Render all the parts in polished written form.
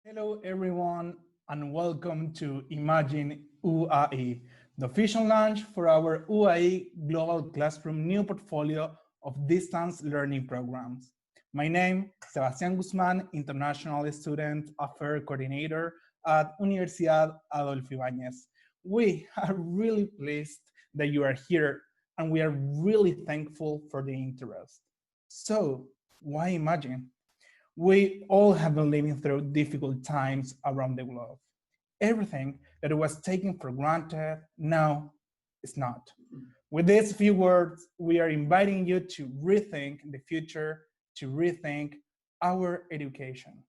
Hello, everyone, and welcome to Imagine UAI, the official launch for our UAI Global Classroom new portfolio of distance learning programs. My name is Sebastián Guzmán, International Student Affairs Coordinator at Universidad Adolfo. We are really pleased that you are here, and we are really thankful for the interest. So, why Imagine? We all have been living through difficult times around the globe. Everything that was taken for granted now is not. With these few words, we are inviting you to rethink the future, to rethink our education.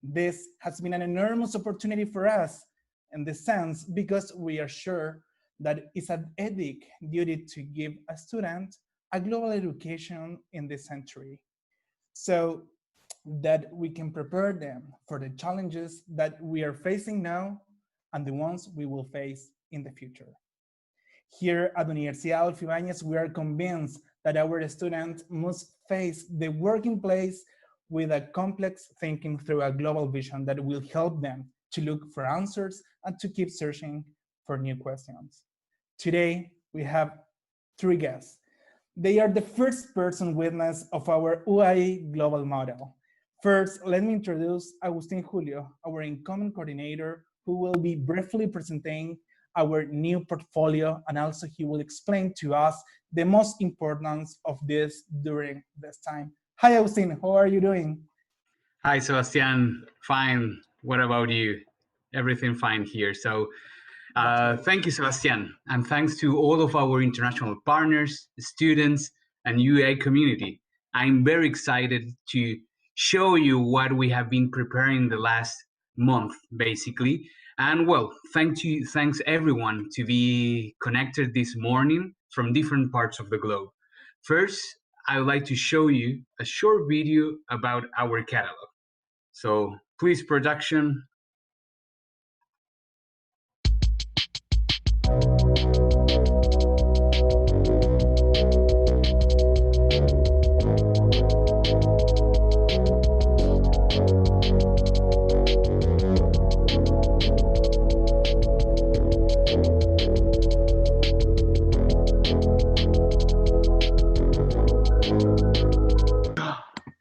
This has been an enormous opportunity for us in this sense because we are sure that it's an ethic duty to give a student a global education in this century. So that we can prepare them for the challenges that we are facing now and the ones we will face in the future. Here at Universidad Adolfo Ibáñez, we are convinced that our students must face the working place with a complex thinking through a global vision that will help them to look for answers and to keep searching for new questions. Today, we have three guests. They are the first person witness of our UAI global model. First, let me introduce Agustin Julio, our incoming coordinator, who will be briefly presenting our new portfolio, and also he will explain to us the most importance of this during this time. Hi, Agustin, how are you doing? Hi, Sebastián. Fine. What about you? Everything fine here. So, thank you, Sebastián, and thanks to all of our international partners, students, and UAI community. I'm very excited to show you what we have been preparing the last month, basically. And well, thanks everyone to be connected this morning from different parts of the globe. First, I would like to show you a short video about our catalog. So please, production.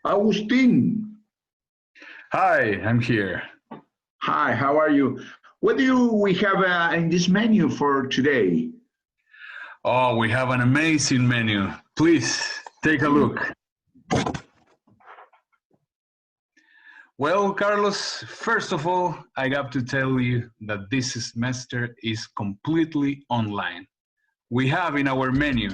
Agustin. Hi, I'm here. Hi, how are you? What do we have in this menu for today? Oh, we have an amazing menu. Please take a look. Well, Carlos, first of all, I got to tell you that this semester is completely online. We have in our menu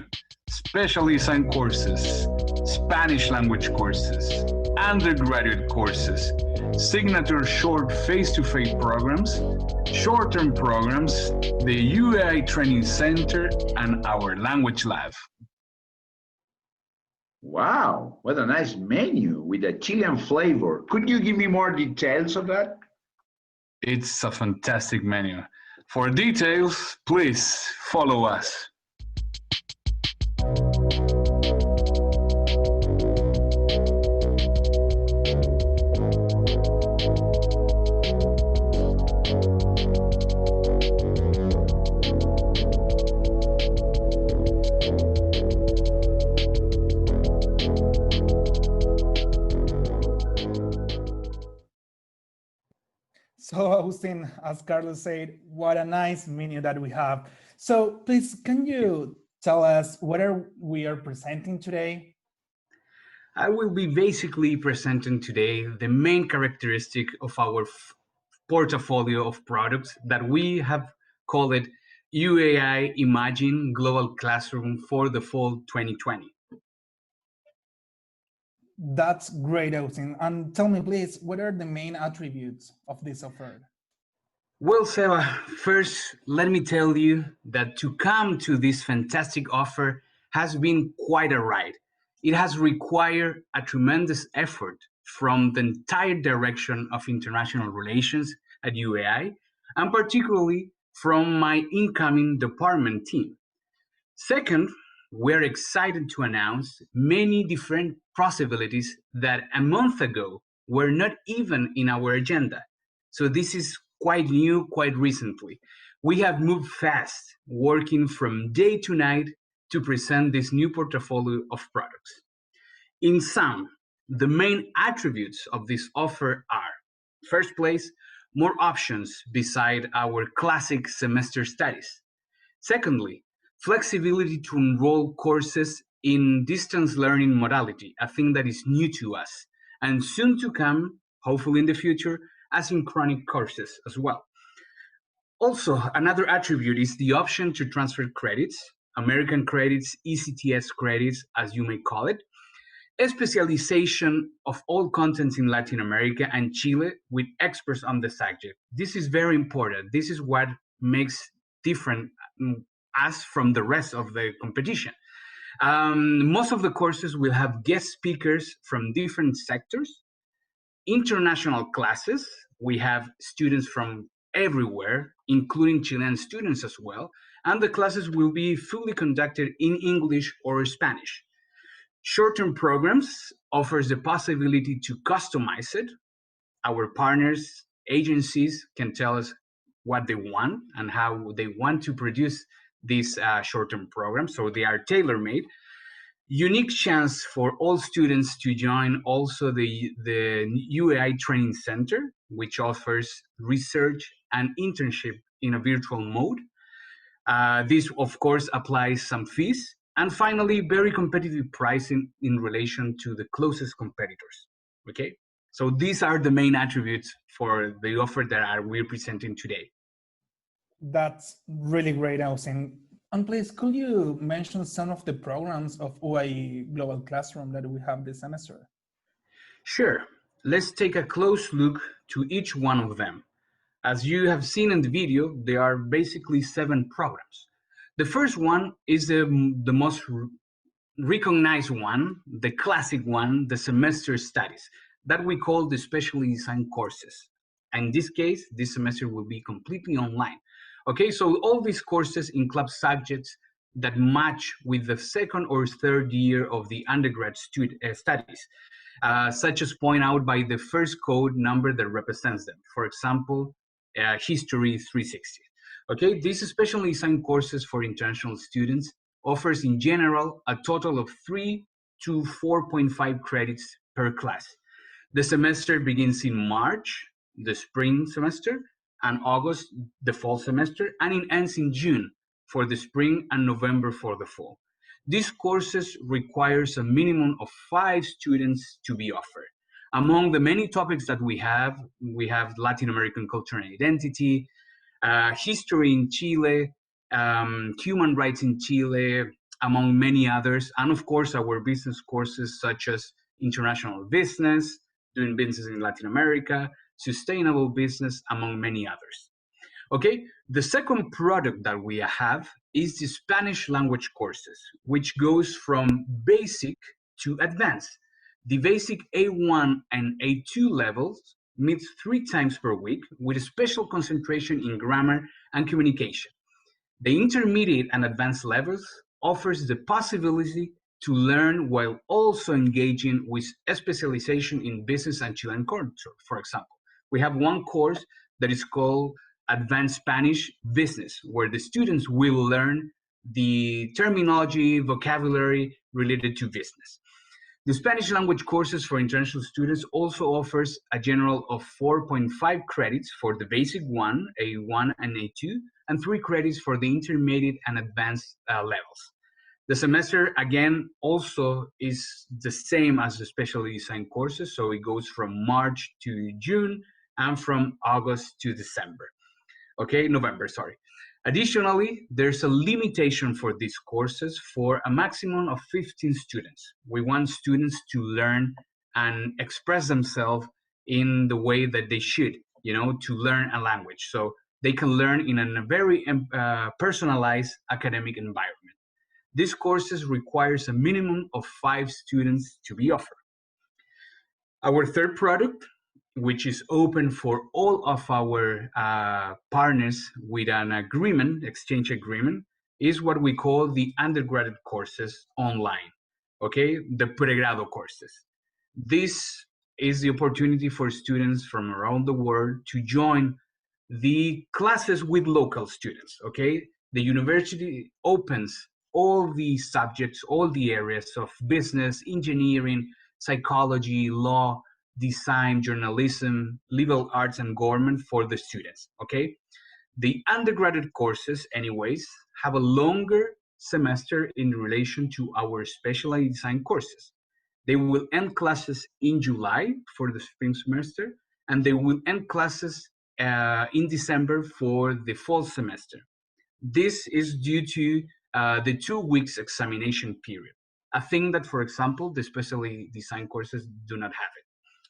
specially assigned courses, Spanish language courses, undergraduate courses, signature short face-to-face programs, short-term programs, the UAI Training Center, and our language lab. Wow, what a nice menu with a Chilean flavor. Could you give me more details of that? It's a fantastic menu. For details, please follow us. So, Agustin, as Carlos said, what a nice menu that we have. So, please, can you tell us what we are presenting today? I will be basically presenting today the main characteristic of our portfolio of products that we have called it UAI Imagine Global Classroom for the fall 2020. That's great, Agustin. And tell me, please, what are the main attributes of this offer? Well, Seba, first, let me tell you that to come to this fantastic offer has been quite a ride. It has required a tremendous effort from the entire direction of international relations at UAI, and particularly from my incoming department team. Second, we're excited to announce many different possibilities that a month ago were not even in our agenda. So this is quite new, quite recently. We have moved fast, working from day to night to present this new portfolio of products. In sum, the main attributes of this offer are, first place, more options beside our classic semester studies. Secondly, flexibility to enroll courses in distance learning modality, a thing that is new to us, and soon to come, hopefully in the future, asynchronic courses as well. Also, another attribute is the option to transfer credits, American credits, ECTS credits, as you may call it, a specialization of all contents in Latin America and Chile with experts on the subject. This is very important. This is what makes different us from the rest of the competition. Most of the courses will have guest speakers from different sectors, international classes. We have students from everywhere, including Chilean students as well, and the classes will be fully conducted in English or Spanish. Short-term programs offers the possibility to customize it. Our partners, agencies can tell us what they want and how they want to produce these short-term programs, so they are tailor-made. Unique chance for all students to join also the UAI Training Center, which offers research and internship in a virtual mode. This, of course, applies some fees. And finally, very competitive pricing in relation to the closest competitors, okay? So these are the main attributes for the offer that we're presenting today. That's really great, Austin. And please, could you mention some of the programs of UAI Global Classroom that we have this semester? Sure. Let's take a close look to each one of them. As you have seen in the video, there are basically 7 programs. The first one is the most recognized one, the classic one, the semester studies, that we call the specially designed courses. In this case, this semester will be completely online. Okay, so all these courses include subjects that match with the second or third year of the undergrad studies, such as point out by the first code number that represents them. For example, History 360. Okay, these specially designed courses for international students offers in general a total of 3 to 4.5 credits per class. The semester begins in March, the spring semester, and August, the fall semester, and it ends in June for the spring and November for the fall. These courses requires a minimum of 5 students to be offered. Among the many topics that we have Latin American culture and identity, history in Chile, human rights in Chile, among many others, and of course our business courses such as international business, doing business in Latin America, sustainable business, among many others. Okay, the second product that we have is the Spanish language courses, which goes from basic to advanced. The basic A1 and A2 levels meets 3 times per week with a special concentration in grammar and communication. The intermediate and advanced levels offers the possibility to learn while also engaging with a specialization in business and Chilean culture. For example, we have one course that is called Advanced Spanish Business, where the students will learn the terminology, vocabulary related to business. The Spanish language courses for international students also offers a general of 4.5 credits for the basic one, A1 and A2, and 3 credits for the intermediate and advanced levels. The semester, again, also is the same as the specially designed courses, so it goes from March to June and from August to December. Okay, November, sorry. Additionally, there's a limitation for these courses for a maximum of 15 students. We want students to learn and express themselves in the way that they should, to learn a language. So they can learn in a very personalized academic environment. These courses requires a minimum of 5 students to be offered. Our third product, which is open for all of our partners with an exchange agreement, is what we call the undergraduate courses online, okay? The pregrado courses. This is the opportunity for students from around the world to join the classes with local students, okay? The university opens all the subjects, all the areas of business, engineering, psychology, law, design, journalism, liberal arts, and government for the students, okay? The undergraduate courses, anyways, have a longer semester in relation to our specialized design courses. They will end classes in July for the spring semester, and they will end classes in December for the fall semester. This is due to the 2 weeks examination period. A thing that, for example, the specially designed courses do not have it,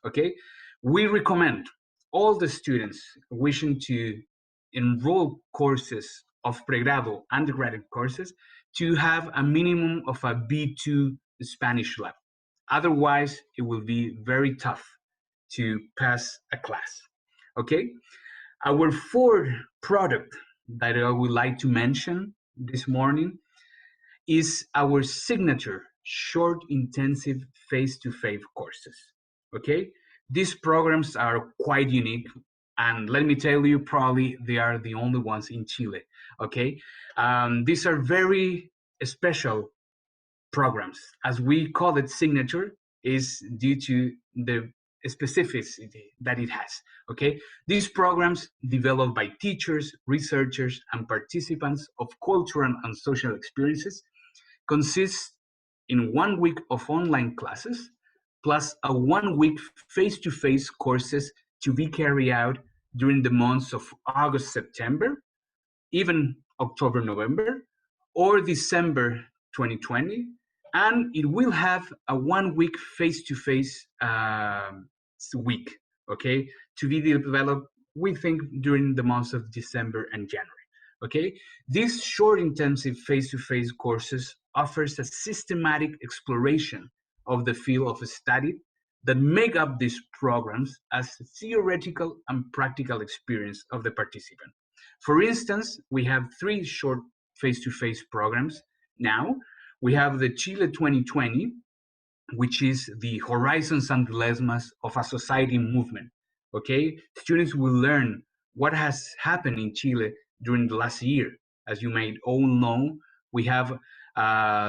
okay? We recommend all the students wishing to enroll courses of pregrado, undergraduate courses, to have a minimum of a B2 Spanish level. Otherwise, it will be very tough to pass a class, okay? Our fourth product that I would like to mention this morning is our signature short intensive face-to-face courses, okay? These programs are quite unique, and let me tell you, probably they are the only ones in Chile, okay? These are very special programs. As we call it signature, is due to the specificity that it has, okay? These programs developed by teachers, researchers, and participants of cultural and social experiences consist in 1 week of online classes plus a 1 week face-to-face courses to be carried out during the months of August, September, even October, November, or December 2020, and it will have a 1 week face-to-face week, okay, to be developed, we think, during the months of December and January, okay? These short intensive face-to-face courses offers a systematic exploration of the field of study that make up these programs as theoretical and practical experience of the participant. For instance, we have 3 short face-to-face programs now. We have the Chile 2020, which is the horizons and dilemmas of a society movement, okay? Students will learn what has happened in Chile during the last year. As you may all know, we have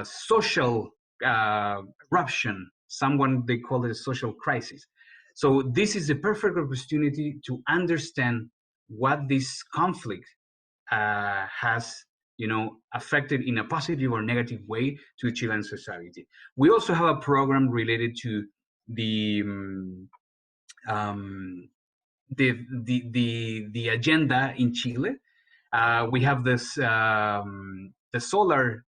social eruption, someone they call it a social crisis. So this is a perfect opportunity to understand what this conflict has, you know, affected in a positive or negative way to Chilean society. We also have a program related to the agenda in Chile. We have this the solar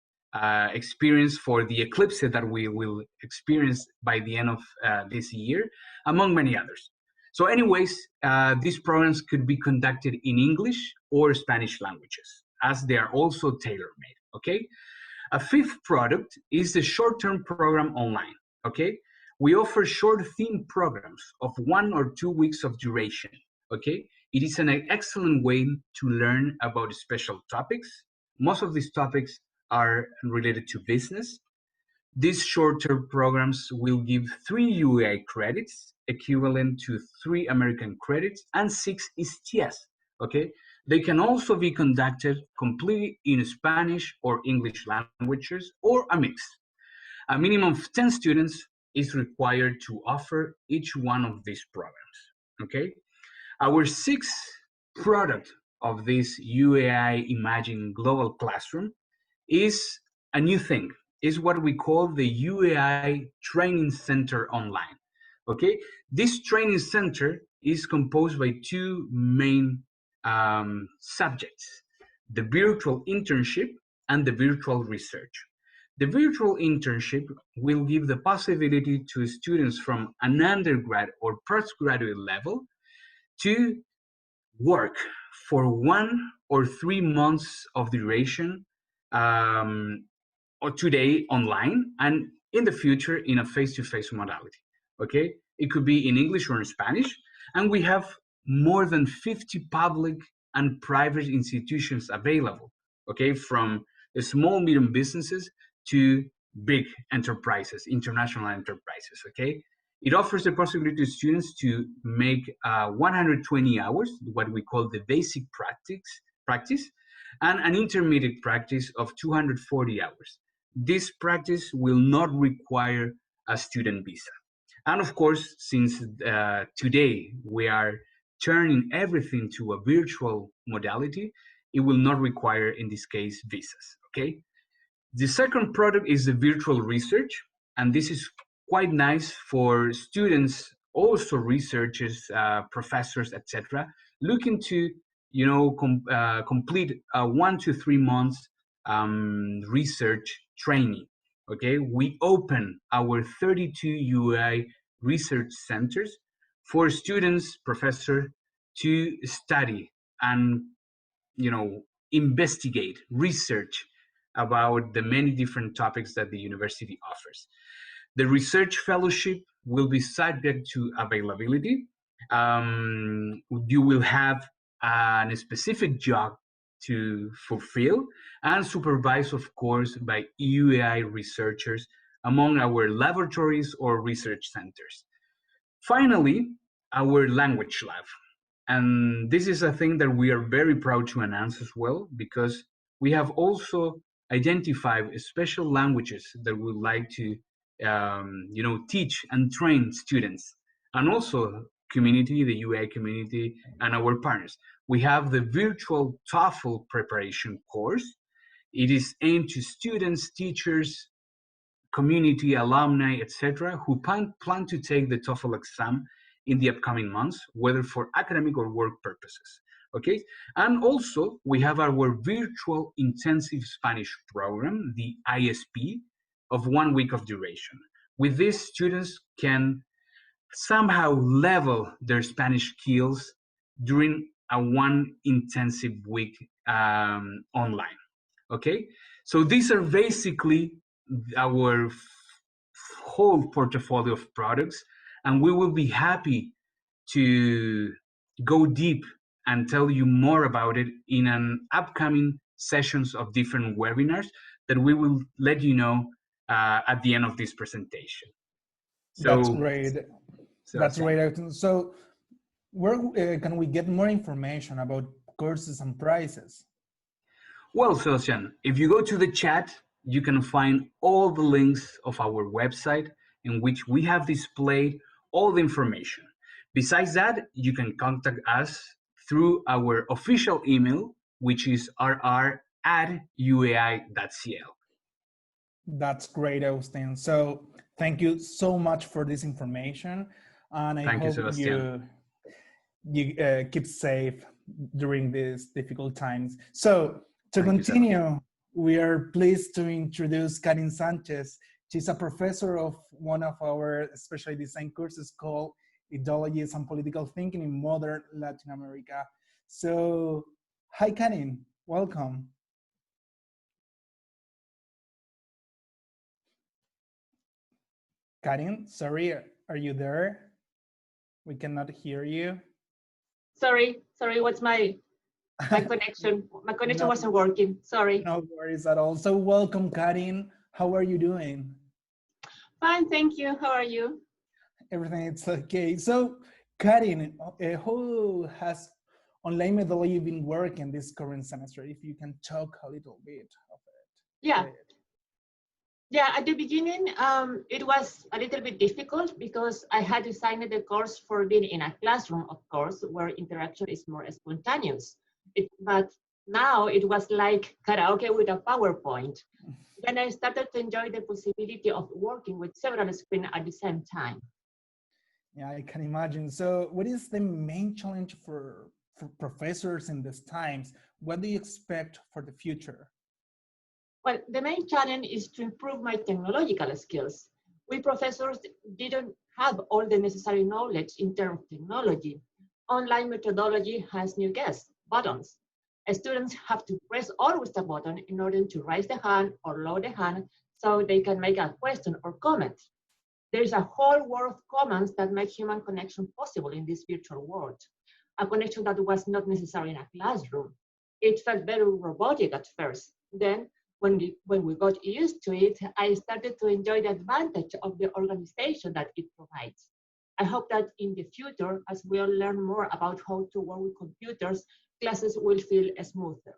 experience for the eclipse that we will experience by the end of this year, among many others. So anyways, these programs could be conducted in English or Spanish languages, as they are also tailor-made, okay? A fifth product is the short-term program online, okay? We offer short theme programs of 1 or 2 weeks of duration, okay? It is an excellent way to learn about special topics. Most of these topics are related to business. These short-term programs will give 3 UAI credits, equivalent to 3 American credits, and 6 ISTIAs, okay? They can also be conducted completely in Spanish or English languages, or a mix. A minimum of 10 students is required to offer each one of these programs, okay? Our sixth product of this UAI Imagine Global Classroom is a new thing, is what we call the UAI Training Center Online, okay? This training center is composed by 2 main subjects, the virtual internship and the virtual research. The virtual internship will give the possibility to students from an undergrad or postgraduate level to work for 1 or 3 months of duration, or today online, and in the future in a face-to-face modality, okay? It could be in English or in Spanish, and we have more than 50 public and private institutions available, okay? From the small, medium businesses to big enterprises, international enterprises, okay? It offers the possibility to students to make 120 hours, what we call the basic practice, and an intermediate practice of 240 hours. This practice will not require a student visa. And of course, since today we are turning everything to a virtual modality, it will not require, in this case, visas, okay? The second product is the virtual research, and this is quite nice for students, also researchers, professors, etc., looking to, complete a 1 to 3 months research training. Okay, we open our 32 UAI research centers for students, professors to study and investigate, research about the many different topics that the university offers. The research fellowship will be subject to availability. You will have a specific job to fulfill and supervised, of course, by UAI researchers among our laboratories or research centers. Finally, our language lab. And this is a thing that we are very proud to announce as well, because we have also identified special languages that we would like to teach and train students, and also community, the UAI community, and our partners. We have the virtual TOEFL preparation course. It is aimed to students, teachers, community, alumni, etc., who plan to take the TOEFL exam in the upcoming months, whether for academic or work purposes. Okay, and also we have our virtual intensive Spanish program, the ISP, of 1 week of duration. With this, students can somehow level their Spanish skills during a 1 intensive week online. Okay, so these are basically our whole portfolio of products, and we will be happy to go deep and tell you more about it in an upcoming sessions of different webinars that we will let you know at the end of this presentation. So, that's great. That's great. So where can we get more information about courses and prices? Well, Sebastian, if you go to the chat, you can find all the links of our website in which we have displayed all the information. Besides that, you can contact us through our official email, which is rr@uai.cl. That's great, Austin. So thank you so much for this information, and I hope you keep safe during these difficult times. So to continue, we are pleased to introduce Karin Sanchez. She's a professor of one of our specially designed courses called Ideologies and Political Thinking in Modern Latin America. So, hi Karin, welcome. Karin, sorry, are you there? We cannot hear you. Sorry, what's my connection? My connection wasn't working, sorry. No worries at all. So welcome, Karin. How are you doing? Fine, thank you. How are you? Everything is okay. So, Karin, how has online methodology been working this current semester? If you can talk a little bit of it. Yeah. Yeah, at the beginning, it was a little bit difficult because I had designed the course for being in a classroom, of course, where interaction is more spontaneous. But now it was like karaoke with a PowerPoint. Then I started to enjoy the possibility of working with several screens at the same time. Yeah, I can imagine. So what is the main challenge for professors in these times? What do you expect for the future? Well, the main challenge is to improve my technological skills. We professors didn't have all the necessary knowledge in terms of technology. Online methodology has new guests, buttons. Students have to press always a button in order to raise the hand or lower the hand so they can make a question or comment. There is a whole world of commands that make human connection possible in this virtual world. A connection that was not necessary in a classroom. It felt very robotic at first. Then, when we got used to it, I started to enjoy the advantage of the organization that it provides. I hope that in the future, as we all learn more about how to work with computers, classes will feel smoother.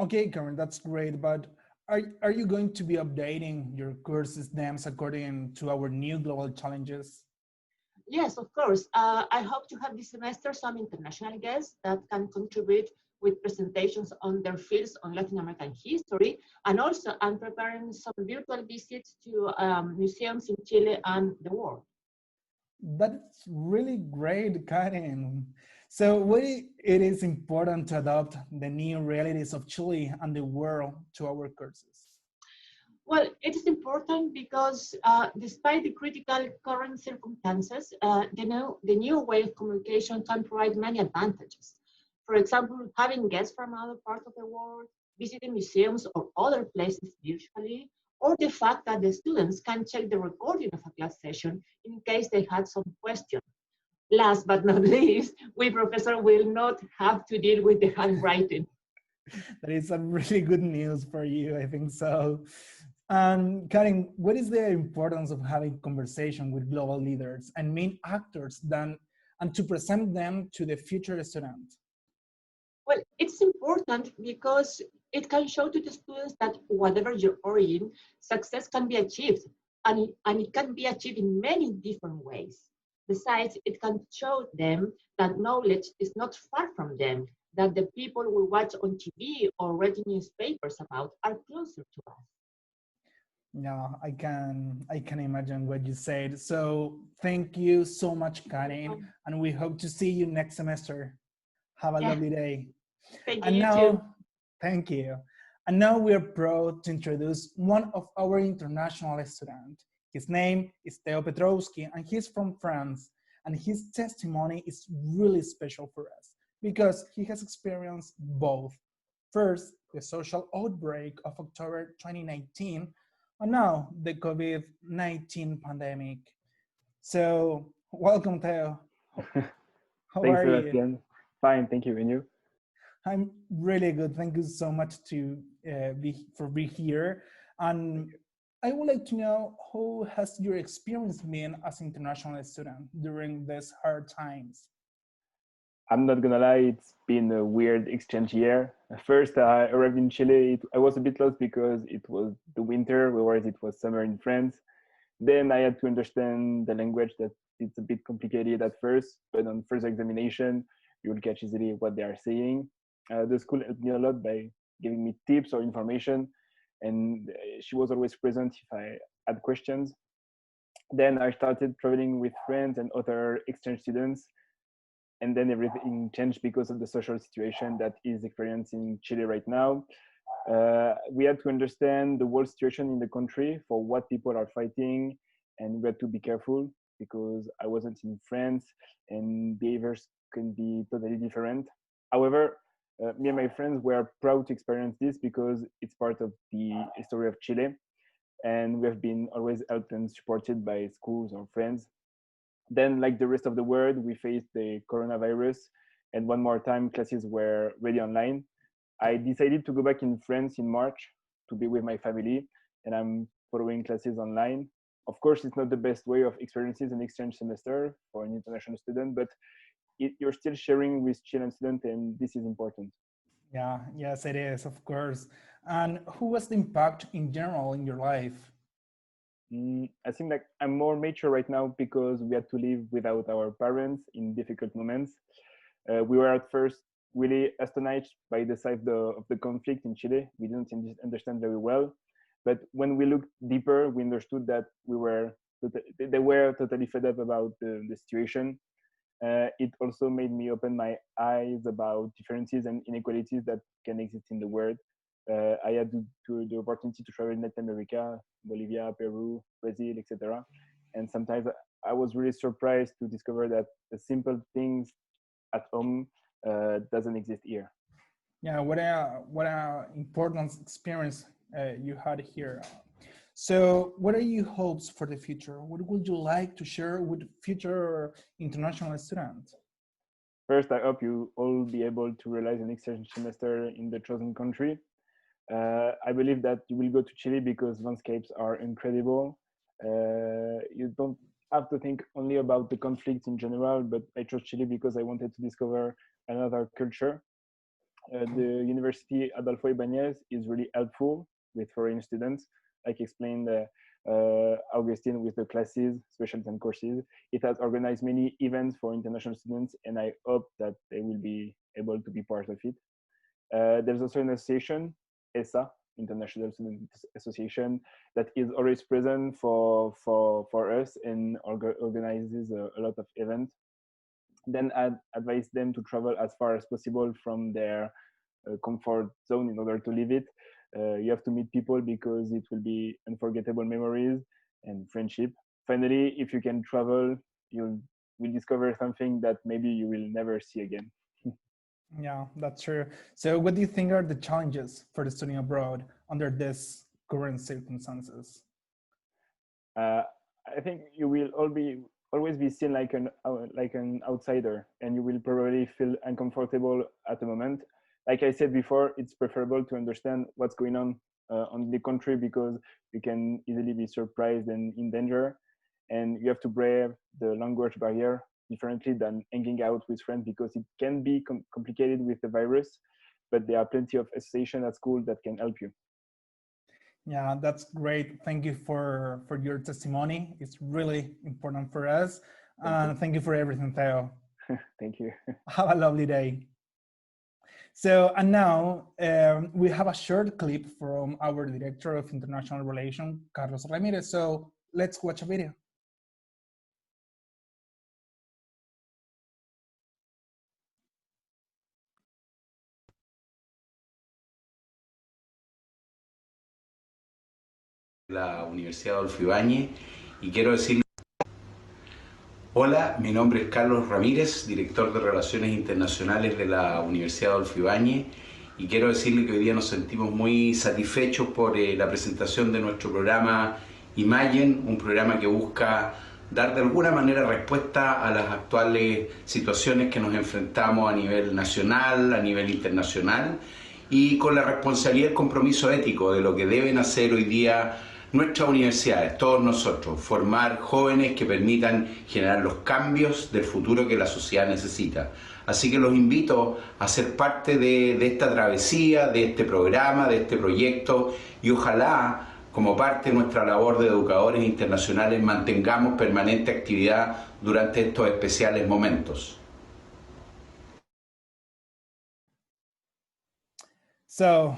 Okay, Karen, that's great. But are you going to be updating your courses names according to our new global challenges? Yes, of course. I hope to have this semester some international guests that can contribute with presentations on their fields on Latin American history. And also, I'm preparing some virtual visits to museums in Chile and the world. That's really great, Karen. So why it is important to adopt the new realities of Chile and the world to our courses? Well, it is important because despite the critical current circumstances, the new way of communication can provide many advantages. For example, having guests from other parts of the world, visiting museums or other places virtually, or the fact that the students can check the recording of a class session in case they had some question. Last but not least, we professors will not have to deal with the handwriting. That is a really good news for you, I think so. Karen, what is the importance of having conversation with global leaders and main actors and to present them to the future student? Well, it's important because it can show to the students that whatever your origin, success can be achieved, and it can be achieved in many different ways. Besides, it can show them that knowledge is not far from them, that the people we watch on TV or read in newspapers about are closer to us. Yeah, I can imagine what you said. So thank you so much, Karen, and we hope to see you next semester. Have a Yeah, lovely day. thank you, And you too. now, thank you. And now we are proud to introduce one of our international students. His name is Theo Petrovsky, and he's from France. And his testimony is really special for us because he has experienced both. First, the social outbreak of October 2019, and now the COVID-19 pandemic. So, welcome, Theo. How Thanks, are you? Sebastian. Fine, thank you. And you? I'm really good. Thank you so much to be here. And I would like to know, how has your experience been as an international student during these hard times? I'm not gonna lie, it's been a weird exchange year. At first, I arrived in Chile. I was a bit lost because it was the winter, whereas it was summer in France. Then I had to understand the language that it's a bit complicated at first, but on first examination, you'll catch easily what they are saying. The school helped me a lot by giving me tips or information, and she was always present if I had questions. Then I started traveling with friends and other exchange students, and then everything changed because of the social situation that is experiencing Chile right now. We had to understand the world situation in the country for what people are fighting, and we had to be careful because I wasn't in France and behaviors can be totally different. However, me and my friends were proud to experience this because it's part of the history of Chile, and we have been always helped and supported by schools or friends. Then, like the rest of the world, we faced the coronavirus, and one more time, classes were really online. I decided to go back in France in March to be with my family, and I'm following classes online. Of course, it's not the best way of experiencing an exchange semester for an international student, but you're still sharing with Chilean students, and this is important. Yeah, yes, it is, of course. And who was the impact in general in your life? I think like I'm more mature right now because we had to live without our parents in difficult moments. We were at first really astonished by the size of the conflict in Chile. We didn't understand very well, but when we looked deeper, we understood that they were totally fed up about the situation. It also made me open my eyes about differences and inequalities that can exist in the world. I had the opportunity to travel in Latin America, Bolivia, Peru, Brazil, etc. And sometimes I was really surprised to discover that the simple things at home doesn't exist here. Yeah, what a important experience you had here. So, what are your hopes for the future? What would you like to share with future international students? First, I hope you all be able to realize an exchange semester in the chosen country. I believe that you will go to Chile because landscapes are incredible. You don't have to think only about the conflict in general, but I chose Chile because I wanted to discover another culture. The University Adolfo is really helpful with foreign students, like explained Augustine with the classes, specialty and courses. It has organized many events for international students, and I hope that they will be able to be part of it. There's also an association, ESA, International Student Association, that is always present for us and organizes a lot of events. Then I'd advise them to travel as far as possible from their comfort zone in order to live it. You have to meet people because it will be unforgettable memories and friendship. Finally, if you can travel, you will discover something that maybe you will never see again. Yeah, that's true. So what do you think are the challenges for the studying abroad under this current circumstances? I think you will always be seen like an outsider, and you will probably feel uncomfortable at the moment. Like I said before, it's preferable to understand what's going on the country, because you can easily be surprised and in danger, and you have to brave the language barrier differently than hanging out with friends, because it can be complicated with the virus, but there are plenty of associations at school that can help you. Yeah, that's great. Thank you for your testimony. It's really important for us. And thank you for everything, Theo. Thank you. Have a lovely day. So, and now we have a short clip from our Director of International Relations, Carlos Ramirez. So let's watch a video. La Universidad Adolfo y quiero decirle: hola, mi nombre es Carlos Ramírez, director de Relaciones Internacionales de la Universidad Adolfo y quiero decirle que hoy día nos sentimos muy satisfechos por la presentación de nuestro programa Imagen, un programa que busca dar de alguna manera respuesta a las actuales situaciones que nos enfrentamos a nivel nacional, a nivel internacional, y con la responsabilidad y el compromiso ético de lo que deben hacer hoy día nuestras universidades, todos nosotros, formar jóvenes que permitan generar los cambios del futuro que la sociedad necesita. Así que los invito a ser parte de esta travesía, de este programa, de este proyecto, y ojalá, como parte de nuestra labor de educadores internacionales, mantengamos permanente actividad durante estos especiales momentos. So,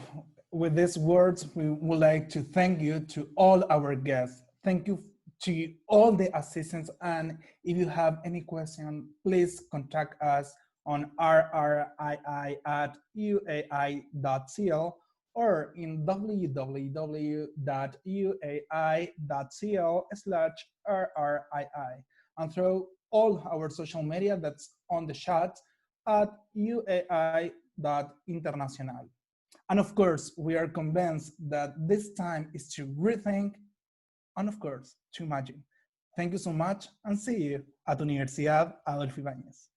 with these words, we would like to thank you to all our guests. Thank you to all the assistants. And if you have any question, please contact us on rrii@uai.cl or in www.uai.cl/rrii, and through all our social media that's on the chat at uai.internacional. And of course, we are convinced that this time is to rethink and of course, to imagine. Thank you so much and see you at Universidad Adolfo Ibáñez.